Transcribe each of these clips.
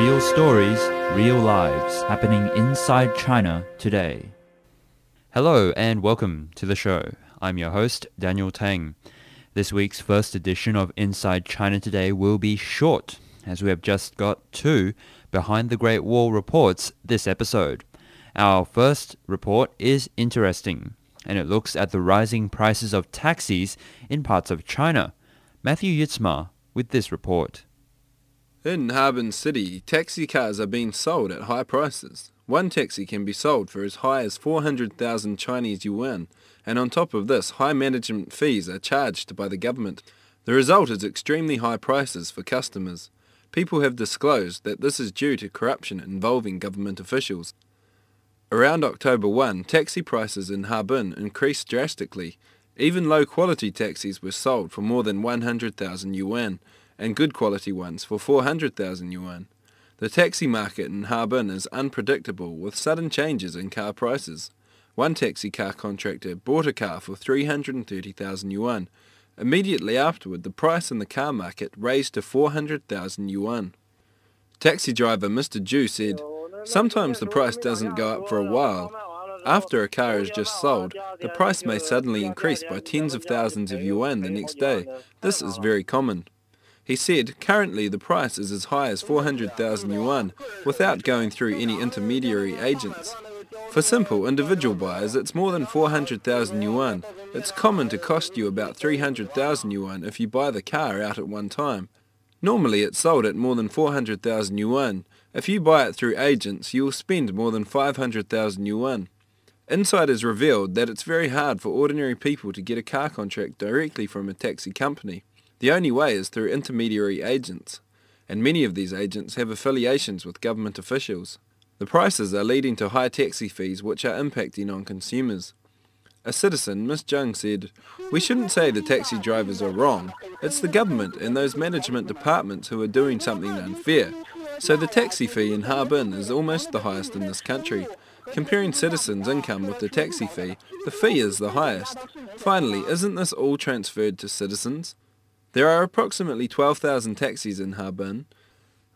Real stories, real lives, happening inside China today. Hello and welcome to the show. I'm your host, Daniel Tang. This week's first edition of Inside China Today will be short, as we have just got two Behind the Great Wall reports this episode. Our first report is interesting, and it looks at the rising prices of taxis in parts of China. Matthew Yitzma with this report. In Harbin City, taxi cars are being sold at high prices. One taxi can be sold for as high as 400,000 Chinese yuan, and on top of this, high management fees are charged by the government. The result is extremely high prices for customers. People have disclosed that this is due to corruption involving government officials. Around October 1, taxi prices in Harbin increased drastically. Even low-quality taxis were sold for more than 100,000 yuan, and good quality ones for 400,000 yuan. The taxi market in Harbin is unpredictable, with sudden changes in car prices. One taxi car contractor bought a car for 330,000 yuan. Immediately afterward, the price in the car market raised to 400,000 yuan. Taxi driver Mr. Ju said, "Sometimes the price doesn't go up for a while. After a car is just sold, the price may suddenly increase by tens of thousands of yuan the next day. This is very common." He said, currently the price is as high as 400,000 yuan without going through any intermediary agents. For simple individual buyers, it's more than 400,000 yuan. It's common to cost you about 300,000 yuan if you buy the car out at one time. Normally it's sold at more than 400,000 yuan. If you buy it through agents, you will spend more than 500,000 yuan. Insiders revealed that it's very hard for ordinary people to get a car contract directly from a taxi company. The only way is through intermediary agents, and many of these agents have affiliations with government officials. The prices are leading to high taxi fees which are impacting on consumers. A citizen, Ms. Jung, said, "We shouldn't say the taxi drivers are wrong. It's the government and those management departments who are doing something unfair. So the taxi fee in Harbin is almost the highest in this country. Comparing citizens' income with the taxi fee is the highest. Finally, isn't this all transferred to citizens?" There are approximately 12,000 taxis in Harbin.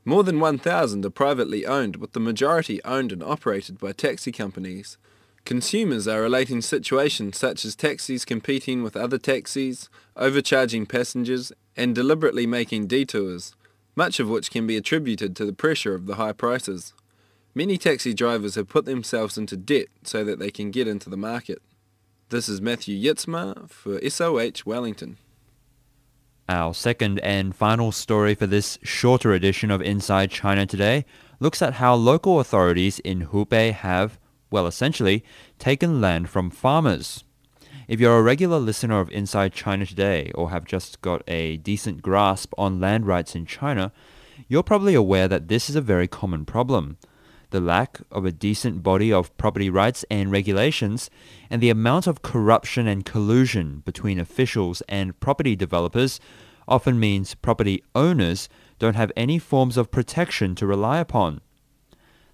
More than 1,000 are privately owned, with the majority owned and operated by taxi companies. Consumers are relating situations such as taxis competing with other taxis, overcharging passengers, and deliberately making detours, much of which can be attributed to the pressure of the high prices. Many taxi drivers have put themselves into debt so that they can get into the market. This is Matthew Yitzma for SOH Wellington. Our second and final story for this shorter edition of Inside China Today looks at how local authorities in Hubei have, well, essentially, taken land from farmers. If you're a regular listener of Inside China Today or have just got a decent grasp on land rights in China, you're probably aware that this is a very common problem. The lack of a decent body of property rights and regulations, and the amount of corruption and collusion between officials and property developers often means property owners don't have any forms of protection to rely upon.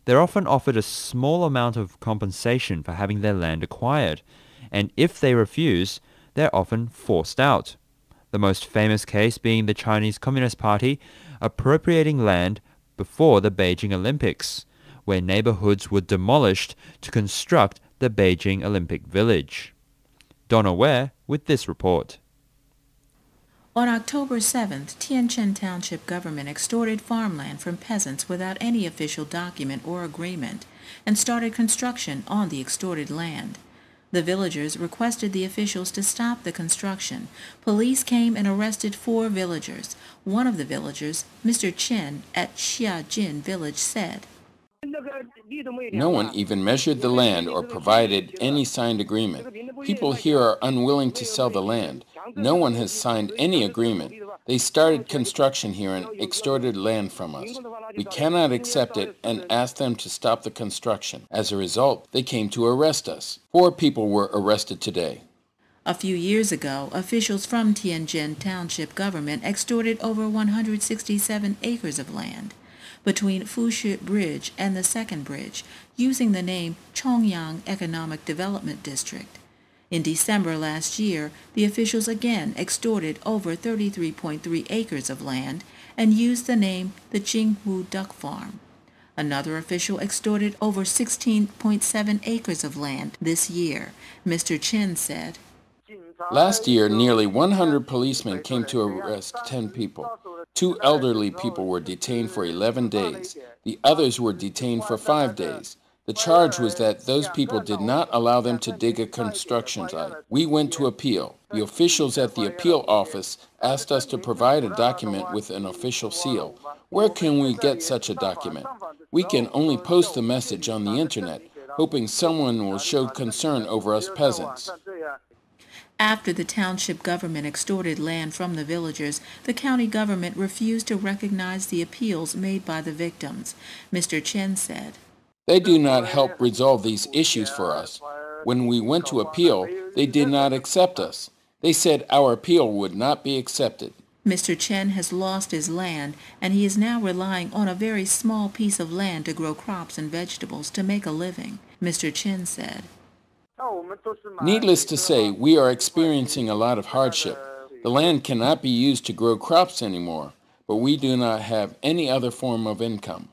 They're often offered a small amount of compensation for having their land acquired, and if they refuse, they're often forced out. The most famous case being the Chinese Communist Party appropriating land before the Beijing Olympics, where neighborhoods were demolished to construct the Beijing Olympic Village. Donna Ware with this report. On October 7th, Tianjin Township government extorted farmland from peasants without any official document or agreement and started construction on the extorted land. The villagers requested the officials to stop the construction. Police came and arrested 4 villagers. One of the villagers, Mr. Chen at Xiajin village, said, "No one even measured the land or provided any signed agreement. People here are unwilling to sell the land. No one has signed any agreement. They started construction here and extorted land from us. We cannot accept it and asked them to stop the construction. As a result, they came to arrest us. 4 people were arrested today." A few years ago, officials from Tianjin Township government extorted over 167 acres of land between Fushi Bridge and the Second Bridge, using the name Chongyang Economic Development District. In December last year, the officials again extorted over 33.3 acres of land and used the name the Jinghu Duck Farm. Another official extorted over 16.7 acres of land this year. Mr. Chen said, Last year, nearly 100 policemen came to arrest 10 people. 2 elderly people were detained for 11 days. The others were detained for 5 days. The charge was that those people did not allow them to dig a construction site. We went to appeal. The officials at the appeal office asked us to provide a document with an official seal. Where can we get such a document? We can only post the message on the internet, hoping someone will show concern over us peasants. After the township government extorted land from the villagers, the county government refused to recognize the appeals made by the victims. Mr. Chen said, They do not help resolve these issues for us. When we went to appeal, they did not accept us. They said our appeal would not be accepted. Mr. Chen has lost his land, and he is now relying on a very small piece of land to grow crops and vegetables to make a living. Mr. Chen said, Needless to say, we are experiencing a lot of hardship. The land cannot be used to grow crops anymore, but we do not have any other form of income.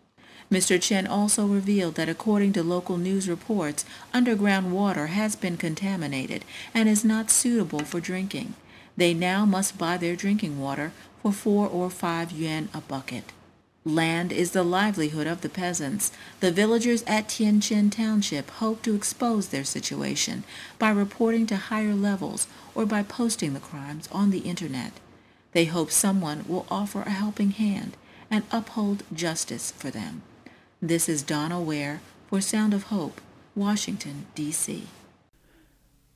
Mr. Chen also revealed that according to local news reports, underground water has been contaminated and is not suitable for drinking. They now must buy their drinking water for 4 or 5 yuan a bucket. Land is the livelihood of the peasants. The villagers at Tianchen Township hope to expose their situation by reporting to higher levels or by posting the crimes on the internet. They hope someone will offer a helping hand and uphold justice for them. This is Donna Ware for Sound of Hope, Washington, D.C.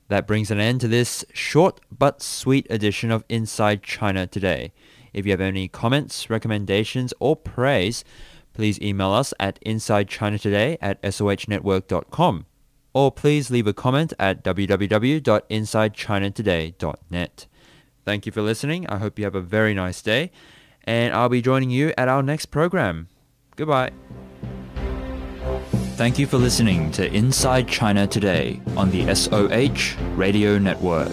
That brings an end to this short but sweet edition of Inside China Today. If you have any comments, recommendations, or praise, please email us at insidechinatoday@sohnetwork.com, or please leave a comment at www.insidechinatoday.net. Thank you for listening. I hope you have a very nice day, and I'll be joining you at our next program. Goodbye. Thank you for listening to Inside China Today on the SOH Radio Network.